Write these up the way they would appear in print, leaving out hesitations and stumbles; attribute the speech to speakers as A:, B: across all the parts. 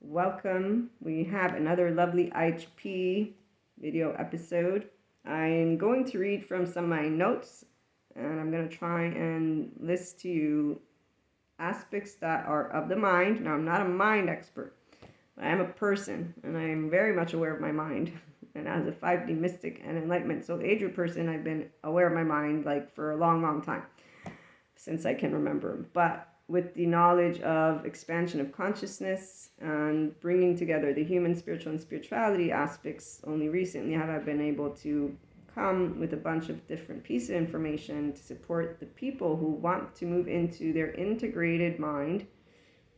A: Welcome. We have another lovely IHP video episode. I'm going to read from some of my notes, and I'm going to try and list to you aspects that are of the mind. Now, I'm not a mind expert. I am a person, and I am very much aware of my mind. And as a 5D mystic and enlightenment soul ager person, I've been aware of my mind for a long, long time, since I can remember. But with the knowledge of expansion of consciousness and bringing together the human, spiritual, and spirituality aspects, only recently have I been able to come with a bunch of different pieces of information to support the people who want to move into their integrated mind.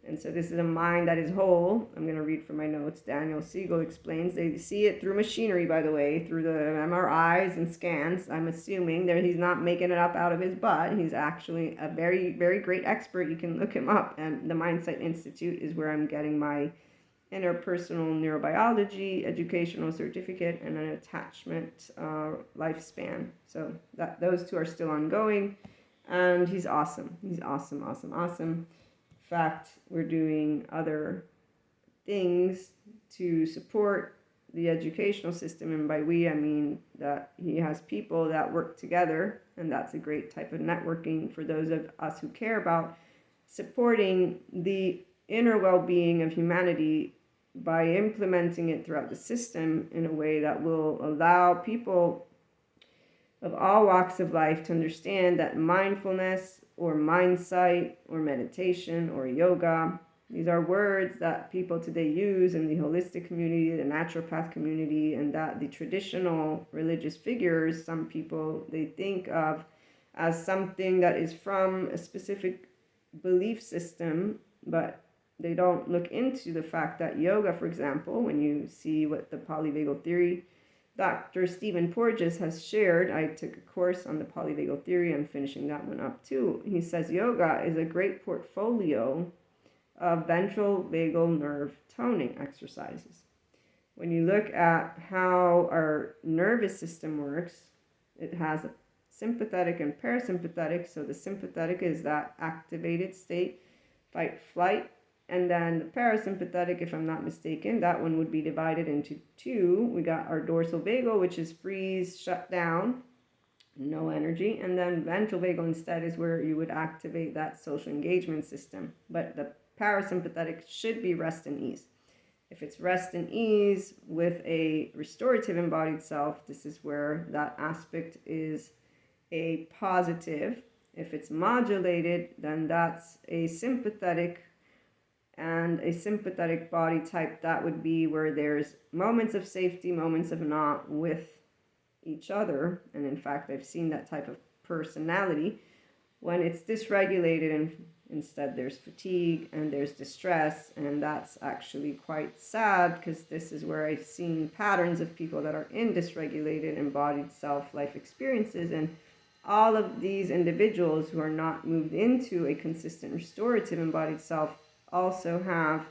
A: And so this is a mind that is whole. I'm going to read from my notes. Daniel Siegel explains they see it through machinery, by the way, through the MRIs and scans. I'm assuming that he's not making it up out of his butt. He's actually a very, very great expert. You can look him up. And the Mindset Institute is where I'm getting my interpersonal neurobiology educational certificate and an attachment lifespan. So those two are still ongoing. And he's awesome. He's awesome, awesome, awesome. Fact, we're doing other things to support the educational system, and by we I mean that he has people that work together, and that's a great type of networking for those of us who care about supporting the inner well-being of humanity by implementing it throughout the system in a way that will allow people of all walks of life to understand that mindfulness or mindsight or meditation or yoga, these are words that people today use in the holistic community, the naturopath community, and that the traditional religious figures, some people they think of as something that is from a specific belief system, but they don't look into the fact that yoga, for example, when you see what the polyvagal theory Dr. Stephen Porges has shared, I took a course on the polyvagal theory. I'm finishing that one up too. He says yoga is a great portfolio of ventral vagal nerve toning exercises. When you look at how our nervous system works, it has a sympathetic and parasympathetic. So the sympathetic is that activated state, fight, flight. And then the parasympathetic, if I'm not mistaken, that one would be divided into two. We got our dorsal vagal, which is freeze, shut down, no energy. And then ventral vagal instead is where you would activate that social engagement system. But the parasympathetic should be rest and ease. If it's rest and ease with a restorative embodied self, this is where that aspect is a positive. If it's modulated, then that's a sympathetic. And a sympathetic body type, that would be where there's moments of safety, moments of not with each other. And in fact, I've seen that type of personality when it's dysregulated, and instead there's fatigue and there's distress. And that's actually quite sad, because this is where I've seen patterns of people that are in dysregulated embodied self-life experiences. And all of these individuals who are not moved into a consistent restorative embodied self also have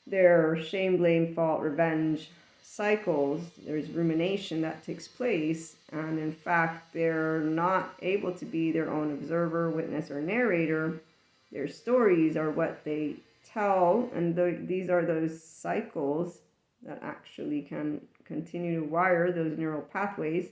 A: their shame, blame, fault, revenge cycles. There's rumination that takes place, and in fact they're not able to be their own observer, witness, or narrator. Their stories are what they tell, and these are those cycles that actually can continue to wire those neural pathways.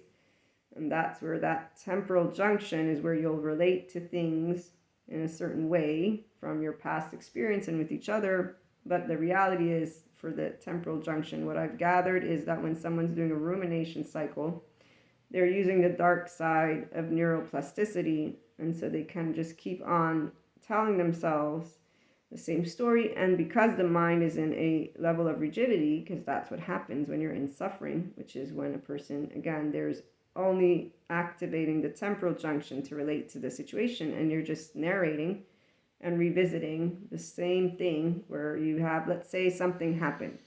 A: And that's where that temporal junction is, where you'll relate to things in a certain way from your past experience and with each other. But the reality is, for the temporal junction, what I've gathered is that when someone's doing a rumination cycle, they're using the dark side of neuroplasticity, and so they can just keep on telling themselves the same story. And because the mind is in a level of rigidity, because that's what happens when you're in suffering, which is when a person, again, there's only activating the temporal junction to relate to the situation, and you're just narrating and revisiting the same thing, where you have, let's say something happened,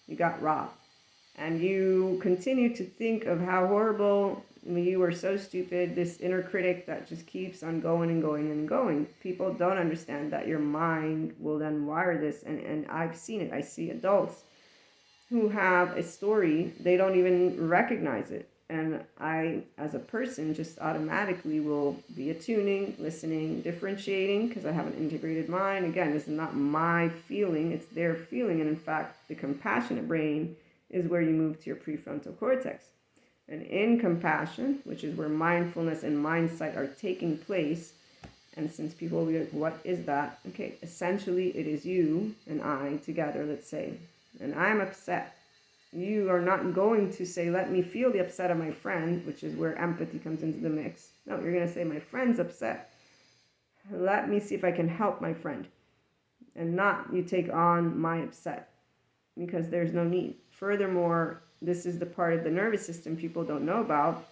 A: you got robbed, and you continue to think of how horrible you were, so stupid, this inner critic that just keeps on going and going and going. People don't understand that your mind will then wire this, and I've seen it. I see adults who have a story, they don't even recognize it. And I, as a person, just automatically will be attuning, listening, differentiating, because I have an integrated mind. Again, this is not my feeling, it's their feeling. And in fact, the compassionate brain is where you move to your prefrontal cortex. And in compassion, which is where mindfulness and mindsight are taking place, and since people will be like, what is that? Okay, essentially it is you and I together, let's say, and I'm upset. You are not going to say, let me feel the upset of my friend, which is where empathy comes into the mix. No, you're going to say, my friend's upset. Let me see if I can help my friend. And not you take on my upset, because there's no need. Furthermore, this is the part of the nervous system people don't know about.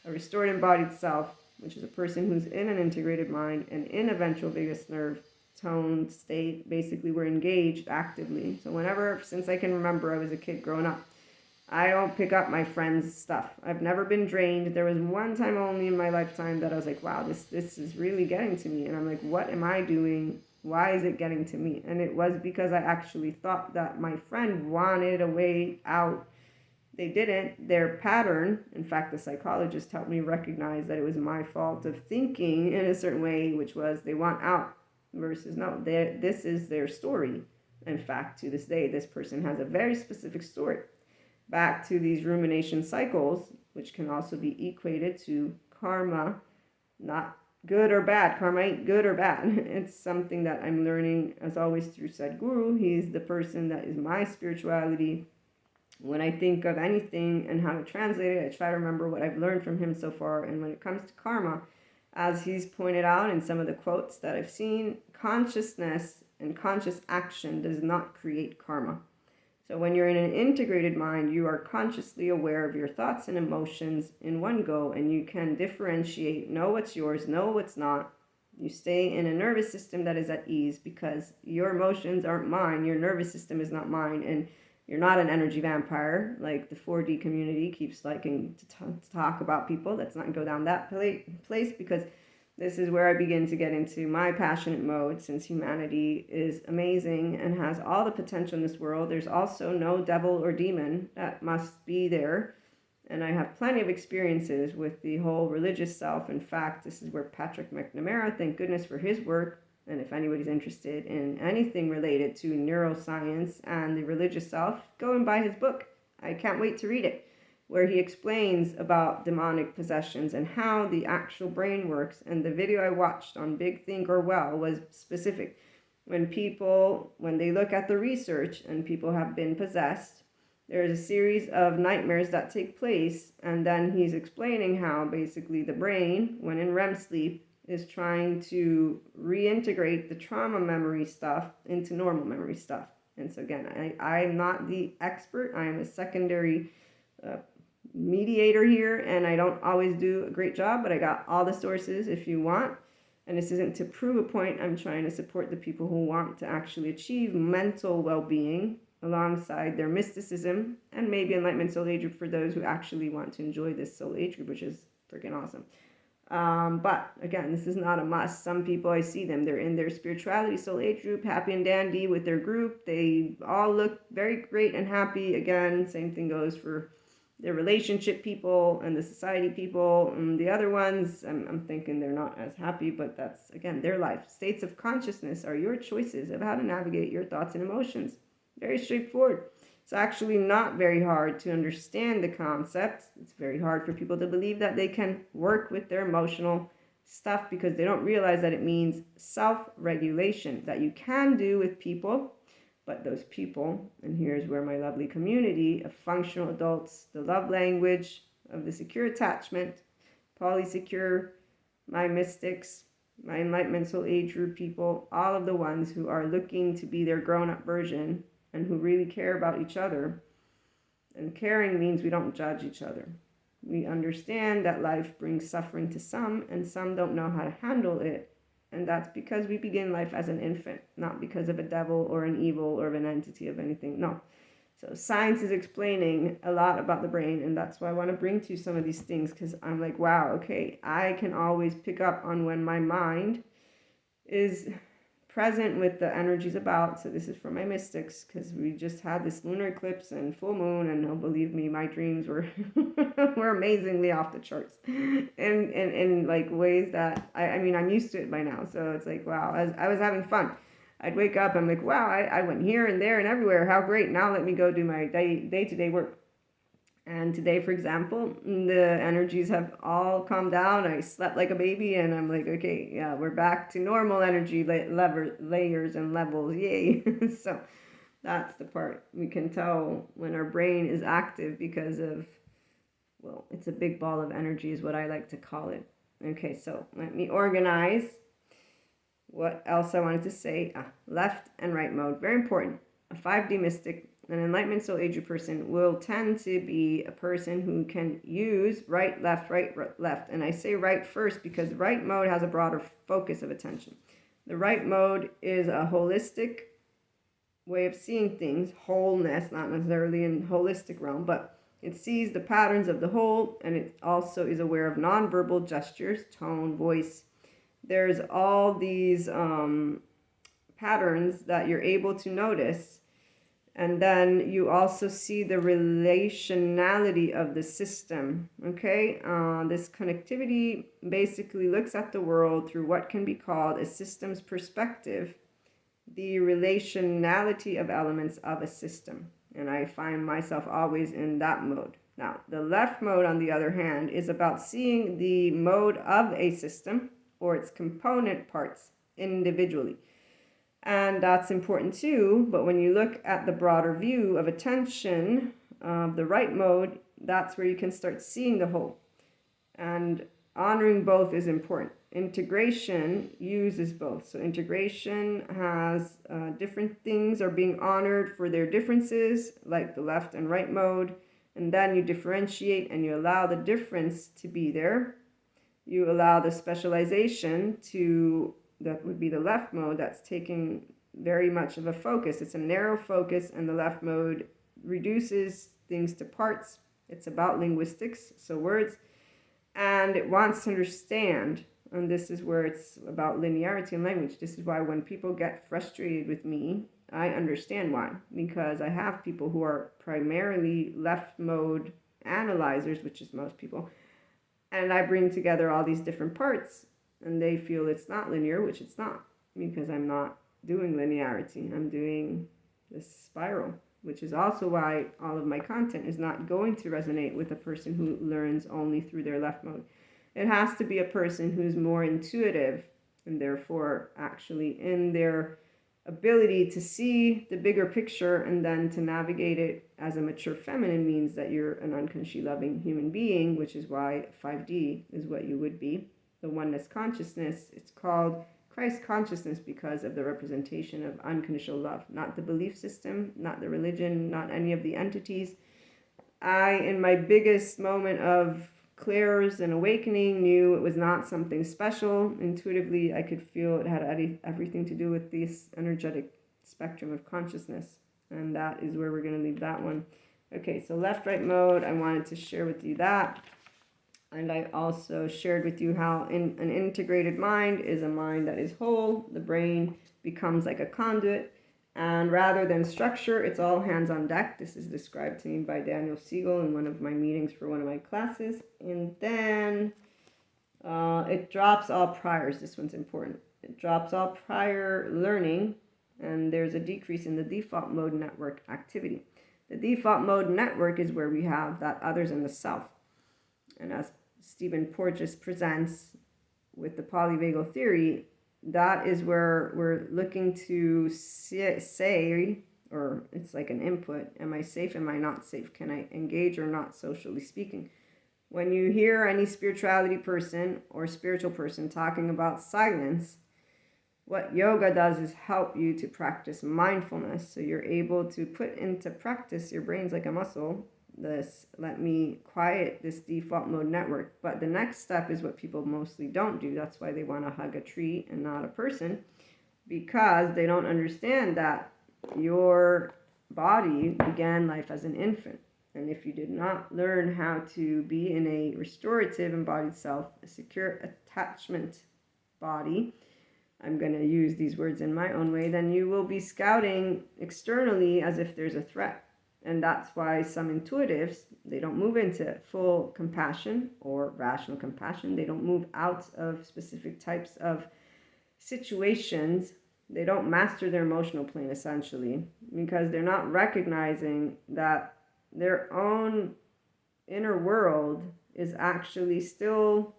A: A restored embodied self, which is a person who's in an integrated mind and in a ventral vagus nerve tone state, basically we're engaged actively. So whenever, since I can remember, I was a kid growing up, I don't pick up my friends' stuff. I've never been drained. There was one time only in my lifetime that I was like, wow, this is really getting to me. And I'm like, what am I doing? Why is it getting to me? And it was because I actually thought that my friend wanted a way out. They didn't. Their pattern, in fact, the psychologist helped me recognize that it was my fault of thinking in a certain way, which was they want out versus no, this is their story. In fact, to this day, this person has a very specific story. Back to these rumination cycles, which can also be equated to karma, not good or bad. Karma ain't good or bad. It's something that I'm learning, as always, through Sadhguru. He's the person that is my spirituality. When I think of anything and how to translate it, I try to remember what I've learned from him so far. And when it comes to karma, as he's pointed out in some of the quotes that I've seen, consciousness and conscious action does not create karma. So when you're in an integrated mind, you are consciously aware of your thoughts and emotions in one go, and you can differentiate, know what's yours, know what's not. You stay in a nervous system that is at ease because your emotions aren't mine, your nervous system is not mine, and you're not an energy vampire like the 4D community keeps liking to talk about people. Let's not go down that place, because this is where I begin to get into my passionate mode. Since humanity is amazing and has all the potential in this world, there's also no devil or demon that must be there. And I have plenty of experiences with the whole religious self. In fact, this is where Patrick McNamara, thank goodness for his work, and if anybody's interested in anything related to neuroscience and the religious self, go and buy his book. I can't wait to read it, where he explains about demonic possessions and how the actual brain works. And the video I watched on Big Think or Well was specific. When they look at the research and people have been possessed, there's a series of nightmares that take place, and then he's explaining how basically the brain, when in REM sleep, is trying to reintegrate the trauma memory stuff into normal memory stuff. And so again, I'm not the expert. I am a secondary mediator here, and I don't always do a great job, but I got all the sources if you want. And this isn't to prove a point. I'm trying to support the people who want to actually achieve mental well-being alongside their mysticism and maybe enlightenment soul age group for those who actually want to enjoy this soul age group, which is freaking awesome. But again, this is not a must. Some people, I see them, they're in their spirituality soul age group, happy and dandy with their group. They all look very great and happy. Again, same thing goes for their relationship people and the society people. And the other ones, I'm thinking they're not as happy, but that's, again, their life. States of consciousness are your choices of how to navigate your thoughts and emotions. Very straightforward. It's actually not very hard to understand the concept. It's very hard for people to believe that they can work with their emotional stuff because they don't realize that it means self-regulation that you can do with people, but those people, and here's where my lovely community of functional adults, the love language of the secure attachment, polysecure, my mystics, my enlightenment soul age group people, all of the ones who are looking to be their grown-up version and who really care about each other. And caring means we don't judge each other. We understand that life brings suffering to some, and some don't know how to handle it. And that's because we begin life as an infant, not because of a devil or an evil or of an entity of anything. No. So science is explaining a lot about the brain, and that's why I want to bring to you some of these things, because I'm like, wow, okay, I can always pick up on when my mind is present with the energies about. So this is for my mystics, because we just had this lunar eclipse and full moon, and oh, believe me, my dreams were were amazingly off the charts, in like ways that I mean, I'm used to it by now. So it's like, wow, I was having fun. I'd wake up, I'm like, wow, I went here and there and everywhere. How great! Now let me go do my day-to-day work. And today, for example, the energies have all calmed down. I slept like a baby, and I'm like, okay, yeah, we're back to normal energy layers and levels. Yay. So that's the part. We can tell when our brain is active because of, well, it's a big ball of energy is what I like to call it. Okay, so let me organize what else I wanted to say. Left and right mode, very important. A 5D mystic, an enlightenment soul age person, will tend to be a person who can use right, left, left. And I say right first because right mode has a broader focus of attention. The right mode is a holistic way of seeing things, wholeness, not necessarily in holistic realm, but it sees the patterns of the whole, and it also is aware of nonverbal gestures, tone, voice. There's all these patterns that you're able to notice. And then you also see the relationality of the system, okay? This connectivity basically looks at the world through what can be called a system's perspective, the relationality of elements of a system. And I find myself always in that mode. Now, the left mode, on the other hand, is about seeing the mode of a system or its component parts individually. And that's important too, but when you look at the broader view of attention, the right mode, that's where you can start seeing the whole. And honoring both is important. Integration uses both. So integration has different things are being honored for their differences, like the left and right mode. And then you differentiate and you allow the difference to be there. You allow the specialization to, that would be the left mode, that's taking very much of a focus. It's a narrow focus, and the left mode reduces things to parts. It's about linguistics, so words, and it wants to understand. And this is where it's about linearity in language. This is why when people get frustrated with me, I understand why. Because I have people who are primarily left mode analyzers, which is most people, and I bring together all these different parts, and they feel it's not linear, which it's not, because I'm not doing linearity. I'm doing this spiral, which is also why all of my content is not going to resonate with a person who learns only through their left mode. It has to be a person who's more intuitive, and therefore actually in their ability to see the bigger picture and then to navigate it as a mature feminine means that you're an unconsciously loving human being, which is why 5D is what you would be. The oneness consciousness, it's called Christ consciousness because of the representation of unconditional love, not the belief system, not the religion, not any of the entities. I, in my biggest moment of clairs and awakening, knew it was not something special. Intuitively, I could feel it had everything to do with this energetic spectrum of consciousness. And that is where we're going to leave that one. Okay, so left, right mode, I wanted to share with you that. And I also shared with you how an integrated mind is a mind that is whole. The brain becomes like a conduit. And rather than structure, it's all hands on deck. This is described to me by Daniel Siegel in one of my meetings for one of my classes. And then it drops all priors. This one's important. It drops all prior learning, and there's a decrease in the default mode network activity. The default mode network is where we have that others and the self. And as Stephen Porges presents with the polyvagal theory, that is where we're looking to say, or it's like an input, am I safe, am I not safe? Can I engage or not, socially speaking? When you hear any spirituality person or spiritual person talking about silence, what yoga does is help you to practice mindfulness. So you're able to put into practice, your brain's like a muscle, this, let me quiet this default mode network. But the next step is what people mostly don't do. That's why they want to hug a tree and not a person, because they don't understand that your body began life as an infant. And if you did not learn how to be in a restorative embodied self, a secure attachment body, I'm going to use these words in my own way, then you will be scouting externally as if there's a threat. And that's why some intuitives, they don't move into full compassion or rational compassion. They don't move out of specific types of situations. They don't master their emotional plane, essentially, because they're not recognizing that their own inner world is actually still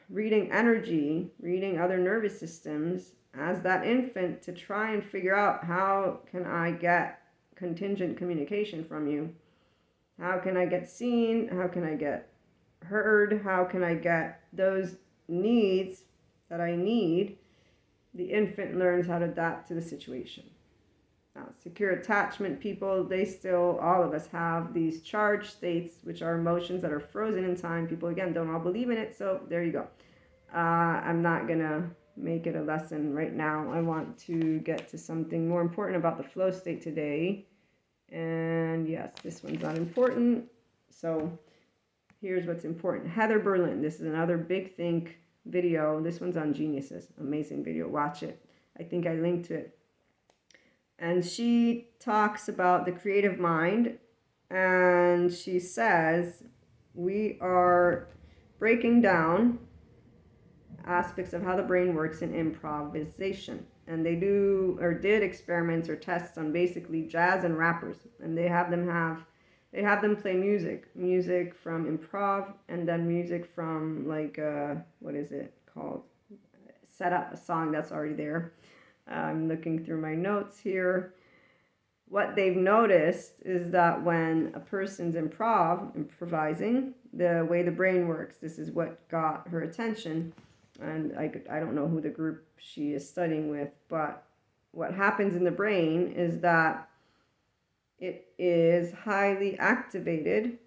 A: reading energy, reading other nervous systems as that infant to try and figure out, how can I get contingent communication from you? How can I get seen? How can I get heard? How can I get those needs that I need? The infant learns how to adapt to the situation. Now, secure attachment people, they still, all of us have these charged states, which are emotions that are frozen in time. People, again, don't all believe in it, so there you go. I'm not going to make it a lesson right now. I want to get to something more important about the flow state today. And yes, this one's not important. So here's what's important. Heather Berlin, this is another Big Think video. This one's on geniuses. Amazing video. Watch it. I think I linked to it. And she talks about the creative mind. And she says, we are breaking down aspects of how the brain works in improvisation. And they do or did experiments or tests on basically jazz and rappers, and they have them play music from improv, and then music from like what is it called, set up a song that's already there. I'm looking through my notes here. What they've noticed is that when a person's improvising, the way the brain works, this is what got her attention. And I don't know who the group she is studying with, but what happens in the brain is that it is highly activated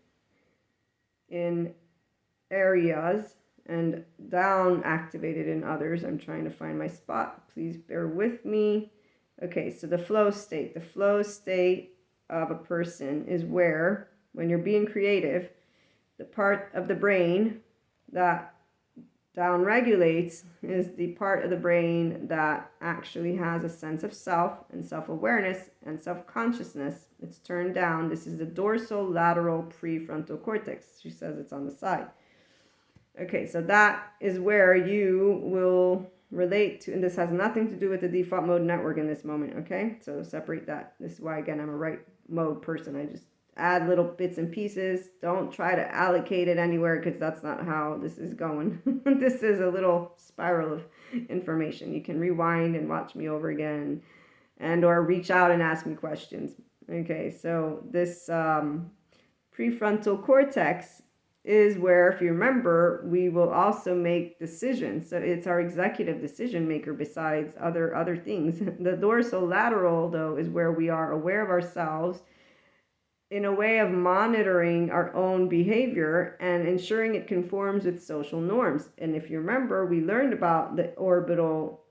A: in areas and down activated in others. I'm trying to find my spot. Please bear with me. Okay, so the flow state. The flow state of a person is where, when you're being creative, the part of the brain that down regulates is the part of the brain that actually has a sense of self and self-awareness and self-consciousness. It's turned down. This is the dorsolateral prefrontal cortex. She says it's on the side. Okay, so that is where you will relate to, and this has nothing to do with the default mode network in this moment, okay? So separate that. This is why, again, I'm a right mode person. I just add little bits and pieces. Don't try to allocate it anywhere, because that's not how this is going. This is a little spiral of information. You can rewind and watch me over again, and or reach out and ask me questions. Okay, so this prefrontal cortex is where, if you remember, we will also make decisions. So it's our executive decision maker besides other things. The dorsolateral, though, is where we are aware of ourselves in a way of monitoring our own behavior and ensuring it conforms with social norms. And if you remember, we learned about the orbital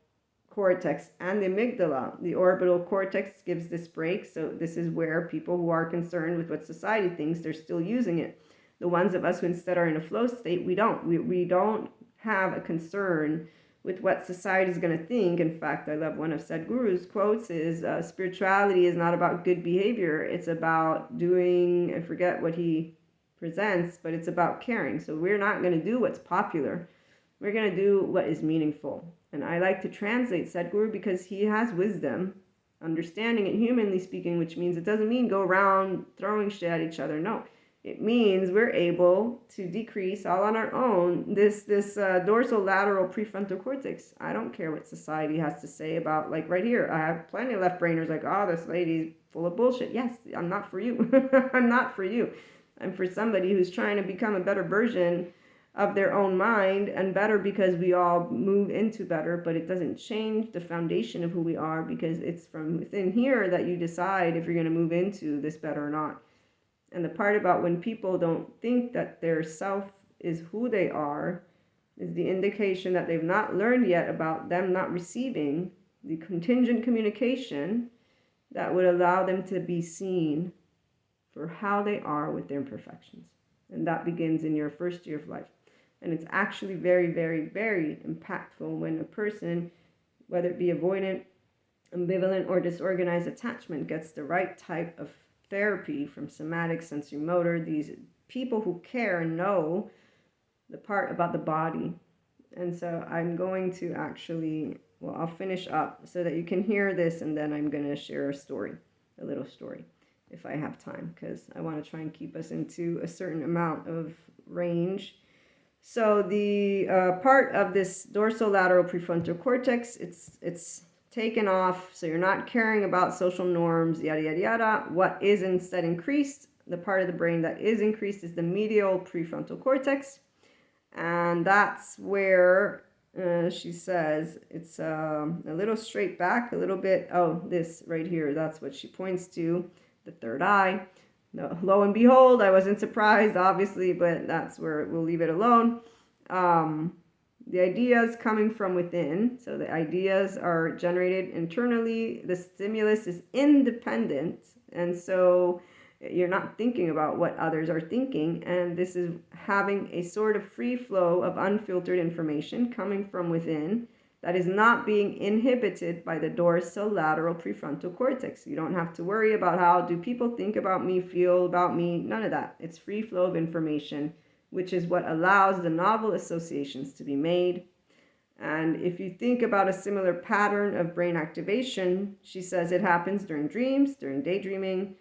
A: cortex and the amygdala. The orbital cortex gives this break. So this is where people who are concerned with what society thinks, they're still using it. The ones of us who instead are in a flow state, we don't. We don't have a concern with what society is going to think. In fact, I love one of Sadhguru's quotes is, spirituality is not about good behavior. It's about doing, I forget what he presents, but it's about caring. So we're not going to do what's popular. We're going to do what is meaningful. And I like to translate Sadhguru because he has wisdom, understanding it humanly speaking, which means it doesn't mean go around throwing shit at each other. No. It means we're able to decrease all on our own this dorsolateral prefrontal cortex. I don't care what society has to say about, like right here, I have plenty of left-brainers like, oh, this lady's full of bullshit. Yes, I'm not for you. I'm not for you. I'm for somebody who's trying to become a better version of their own mind, and better because we all move into better, but it doesn't change the foundation of who we are, because it's from within here that you decide if you're going to move into this better or not. And the part about when people don't think that their self is who they are is the indication that they've not learned yet about them not receiving the contingent communication that would allow them to be seen for how they are with their imperfections. And that begins in your first year of life. And it's actually very, very, very impactful when a person whether it be avoidant, ambivalent, or disorganized attachment, gets the right type of therapy from somatic, sensory motor, these people who care and know the part about the body. And so I'm going to actually, well, I'll finish up so that you can hear this, and then I'm going to share a little story, if I have time, because I want to try and keep us into a certain amount of range. So the part of this dorsolateral prefrontal cortex, it's taken off, so you're not caring about social norms, yada, yada, yada. What is instead increased, the part of the brain that is increased, is the medial prefrontal cortex. And that's where she says it's a little straight back, a little bit, this right here, that's what she points to, the third eye. No, lo and behold, I wasn't surprised, obviously, but that's where we'll leave it alone. The ideas coming from within, so the ideas are generated internally, the stimulus is independent, and so you're not thinking about what others are thinking, and this is having a sort of free flow of unfiltered information coming from within that is not being inhibited by the dorsolateral prefrontal cortex. You don't have to worry about how do people think about me, feel about me, none of that. It's free flow of information, which is what allows the novel associations to be made. And if you think about a similar pattern of brain activation, she says it happens during dreams, during daydreaming,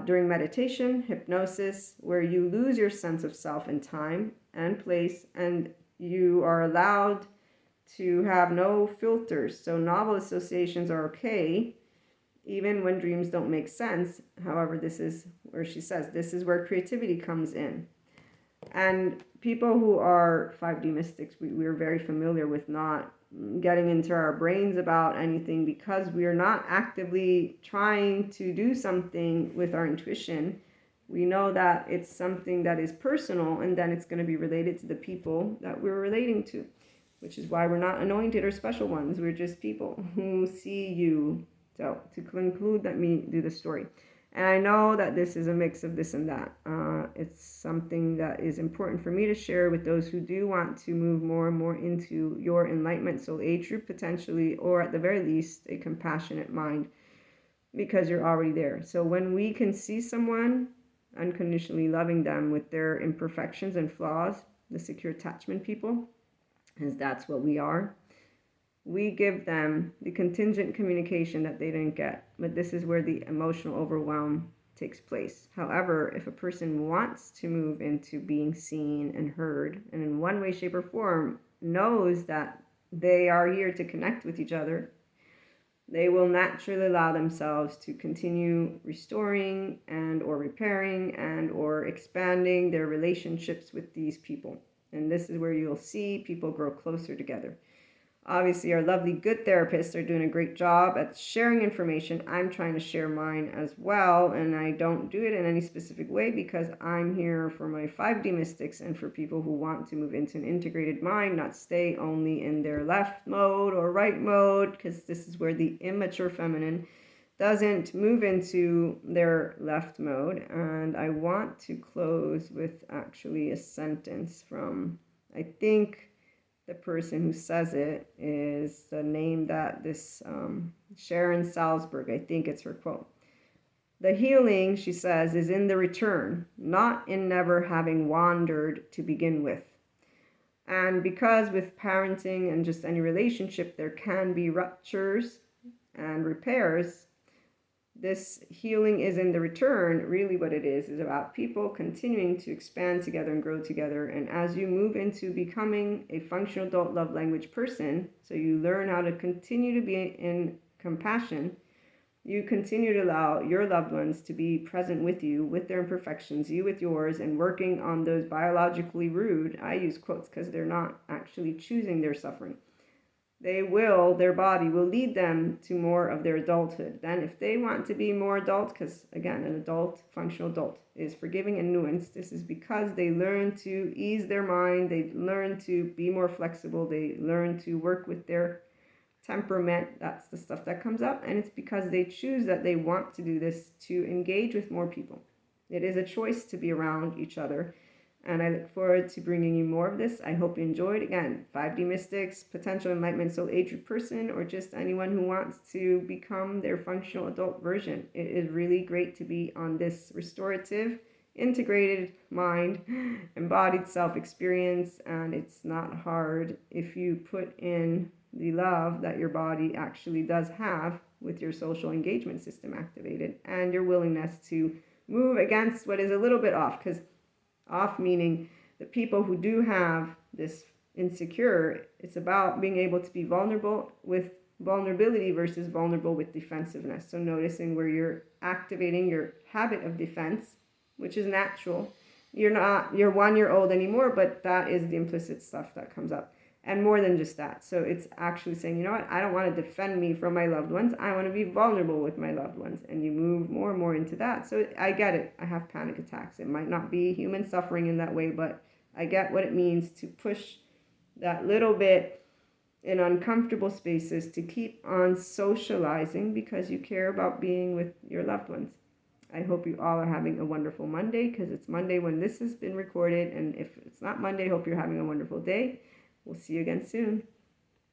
A: during meditation, hypnosis, where you lose your sense of self in time and place, and you are allowed to have no filters. So novel associations are okay, even when dreams don't make sense. However, this is where she says this is where creativity comes in. And people who are 5D mystics, we're very familiar with not getting into our brains about anything because we are not actively trying to do something with our intuition. We know that it's something that is personal, and then it's going to be related to the people that we're relating to, which is why we're not anointed or special ones. We're just people who see you. So to conclude, let me do the story. And I know that this is a mix of this and that. It's something that is important for me to share with those who do want to move more and more into your enlightenment soul age group potentially, or at the very least, a compassionate mind, because you're already there. So when we can see someone, unconditionally loving them with their imperfections and flaws, the secure attachment people, as that's what we are, we give them the contingent communication that they didn't get. But this is where the emotional overwhelm takes place. However, if a person wants to move into being seen and heard, and in one way, shape, or form knows that they are here to connect with each other, they will naturally allow themselves to continue restoring and or repairing and or expanding their relationships with these people. And this is where you'll see people grow closer together. Obviously, our lovely good therapists are doing a great job at sharing information. I'm trying to share mine as well, and I don't do it in any specific way because I'm here for my 5D mystics and for people who want to move into an integrated mind, not stay only in their left mode or right mode, because this is where the immature feminine doesn't move into their left mode. And I want to close with actually a sentence from, I think, the person who says it is the name that this Sharon Salzberg, I think it's her quote. The healing, she says, is in the return, not in never having wandered to begin with. And because with parenting and just any relationship, there can be ruptures and repairs, this healing is in the return. Really what it is about people continuing to expand together and grow together. And as you move into becoming a functional adult love language person, so you learn how to continue to be in compassion, you continue to allow your loved ones to be present with you, with their imperfections, you with yours, and working on those biologically rude, I use quotes because they're not actually choosing their suffering. Their body will lead them to more of their adulthood. Then if they want to be more adult, because again, an adult, functional adult, is forgiving and nuanced. This is because they learn to ease their mind, they learn to be more flexible, they learn to work with their temperament. That's the stuff that comes up. And it's because they choose that they want to do this to engage with more people. It is a choice to be around each other. And I look forward to bringing you more of this. I hope you enjoyed. Again, 5D mystics, potential enlightenment soul age person, or just anyone who wants to become their functional adult version. It is really great to be on this restorative, integrated mind, embodied self experience. And it's not hard if you put in the love that your body actually does have with your social engagement system activated and your willingness to move against what is a little bit off. Because off meaning the people who do have this insecure, it's about being able to be vulnerable with vulnerability versus vulnerable with defensiveness. So noticing where you're activating your habit of defense, which is natural. You're not your 1 year old anymore, but that is the implicit stuff that comes up. And more than just that. So it's actually saying, you know what, I don't want to defend me from my loved ones. I want to be vulnerable with my loved ones. And you move more and more into that. So I get it. I have panic attacks. It might not be human suffering in that way, but I get what it means to push that little bit in uncomfortable spaces to keep on socializing because you care about being with your loved ones. I hope you all are having a wonderful Monday, because it's Monday when this has been recorded. And if it's not Monday, I hope you're having a wonderful day. We'll see you again soon.